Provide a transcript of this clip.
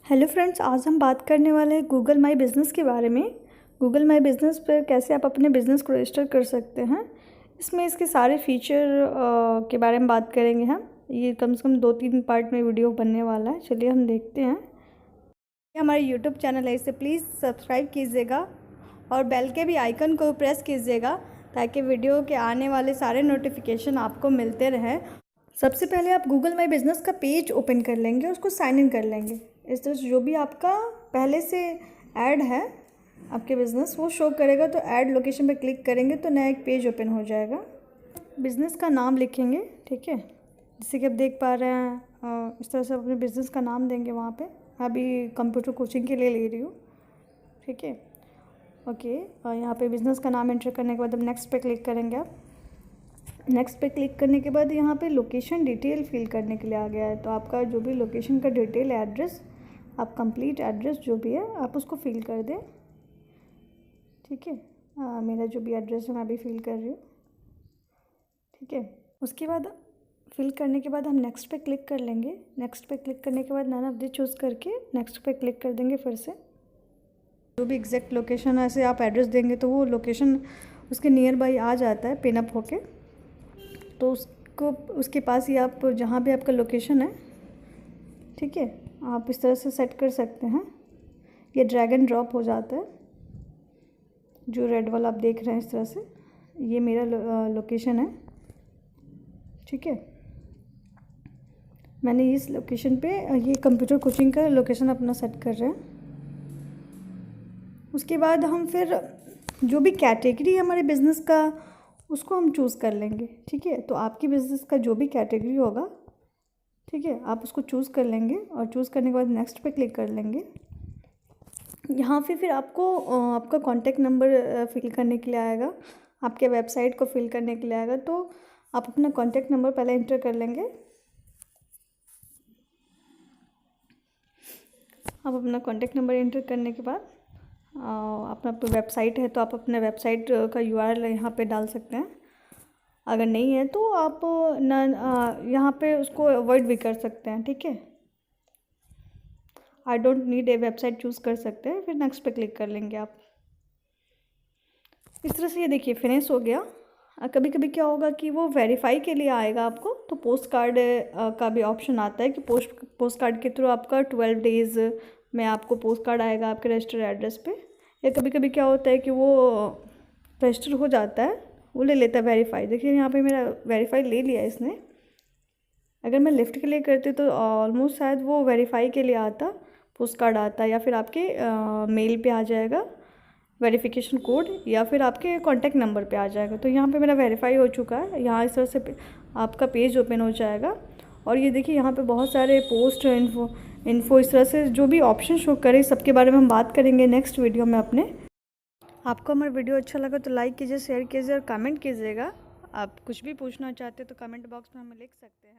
Hello friends, आज हम बात करने वाले हैं गूगल माई बिज़नेस के बारे में। गूगल माई बिज़नेस पर कैसे आप अपने बिज़नेस को रजिस्टर कर सकते हैं, इसमें इसके सारे फीचर के बारे में बात करेंगे हम। ये कम से कम 2-3 पार्ट में वीडियो बनने वाला है। चलिए हम देखते हैं। हमारे यूट्यूब चैनल है, इसे प्लीज़ सब्सक्राइब कीजिएगा और बेल के भी आइकन को प्रेस कीजिएगा ताकि वीडियो के आने वाले सारे नोटिफिकेशन आपको मिलते रहें। सबसे पहले आप गूगल माई बिज़नेस का पेज ओपन कर लेंगे, उसको साइन इन कर लेंगे। इस तरह से जो भी आपका पहले से ऐड है आपके बिज़नेस वो शो करेगा, तो ऐड लोकेशन पर क्लिक करेंगे तो नया एक पेज ओपन हो जाएगा। बिज़नेस का नाम लिखेंगे, ठीक है, जैसे कि आप देख पा रहे हैं। इस तरह से अपने बिज़नेस का नाम देंगे। वहाँ पे अभी कंप्यूटर कोचिंग के लिए ले रही हूँ, ठीक है, ओके। और यहाँ पे बिज़नेस का नाम एंटर करने के बाद अब नेक्स्ट पे क्लिक करेंगे। आप नेक्स्ट पे क्लिक करने के बाद यहाँ पे लोकेशन डिटेल फिल करने के लिए आ गया है, तो आपका जो भी लोकेशन का डिटेल एड्रेस, आप कंप्लीट एड्रेस जो भी है आप उसको फिल कर दें, ठीक है। मेरा जो भी एड्रेस है मैं अभी फिल कर रही हूँ, ठीक है। उसके बाद फिल करने के बाद हम नेक्स्ट पे क्लिक कर लेंगे। नेक्स्ट पे क्लिक करने के बाद नन ऑफ दिस चूज़ करके नेक्स्ट पे क्लिक कर देंगे। फिर से जो भी एग्जैक्ट लोकेशन ऐसे आप एड्रेस देंगे तो वो लोकेशन उसके नियर बाई आ जाता है पिनअप होके, तो उसको उसके पास ही आप जहाँ भी आपका लोकेशन है, ठीक है, आप इस तरह से सेट कर सकते हैं। ये ड्रैग एंड ड्रॉप हो जाता है। जो रेड वाला आप देख रहे हैं इस तरह से, ये मेरा लोकेशन है, ठीक है। मैंने इस लोकेशन पे ये कंप्यूटर कोचिंग का लोकेशन अपना सेट कर रहे हैं। उसके बाद हम फिर जो भी कैटेगरी है हमारे बिज़नेस का उसको हम चूज़ कर लेंगे, ठीक है। तो आपकी बिज़नेस का जो भी कैटेगरी होगा, ठीक है, आप उसको चूज़ कर लेंगे और चूज़ करने के बाद नेक्स्ट पे क्लिक कर लेंगे। यहाँ पे फिर आपको आपका कॉन्टैक्ट नंबर फिल करने के लिए आएगा, आपके वेबसाइट को फिल करने के लिए आएगा। तो आप अपना कॉन्टैक्ट नंबर पहले एंटर कर लेंगे। आप अपना कॉन्टैक्ट नंबर एंटर करने के बाद अपना वेबसाइट है तो आप अपने वेबसाइट का URL यहाँ पे डाल सकते हैं। अगर नहीं है तो आप यहाँ पे उसको अवॉइड भी कर सकते हैं, ठीक है। I don't need a website choose कर सकते हैं। फिर नेक्स्ट पे क्लिक कर लेंगे आप। इस तरह से ये देखिए फिनिश हो गया। कभी कभी क्या होगा कि वो वेरीफाई के लिए आएगा आपको, तो पोस्ट कार्ड का भी ऑप्शन आता है कि पोस्ट कार्ड के थ्रू आपका 12 डेज़ में आपको पोस्ट कार्ड आएगा आपके रजिस्टर एड्रेस पे। या कभी कभी क्या होता है कि वो रजिस्टर हो जाता है, वो ले लेता है वेरीफाई। देखिए यहाँ पे मेरा वेरीफाई ले लिया है इसने। अगर मैं लिफ्ट के लिए करती तो ऑलमोस्ट शायद वो वेरीफाई के लिए आता, पोस्ट कार्ड आता, या फिर आपके मेल पे आ जाएगा वेरिफिकेशन कोड, या फिर आपके कॉन्टैक्ट नंबर पे आ जाएगा। तो यहाँ पे मेरा वेरीफाई हो चुका है। यहाँ इस तरह से आपका पेज ओपन हो जाएगा और ये देखिए यहाँ पे बहुत सारे पोस्ट इन्फो इस तरह से जो भी ऑप्शन शो करे, सबके बारे में हम बात करेंगे नेक्स्ट वीडियो में अपने। आपको हमारा वीडियो अच्छा लगा तो लाइक कीजिए, शेयर कीजिए और कमेंट कीजिएगा। आप कुछ भी पूछना चाहते हो तो कमेंट बॉक्स में हमें लिख सकते हैं।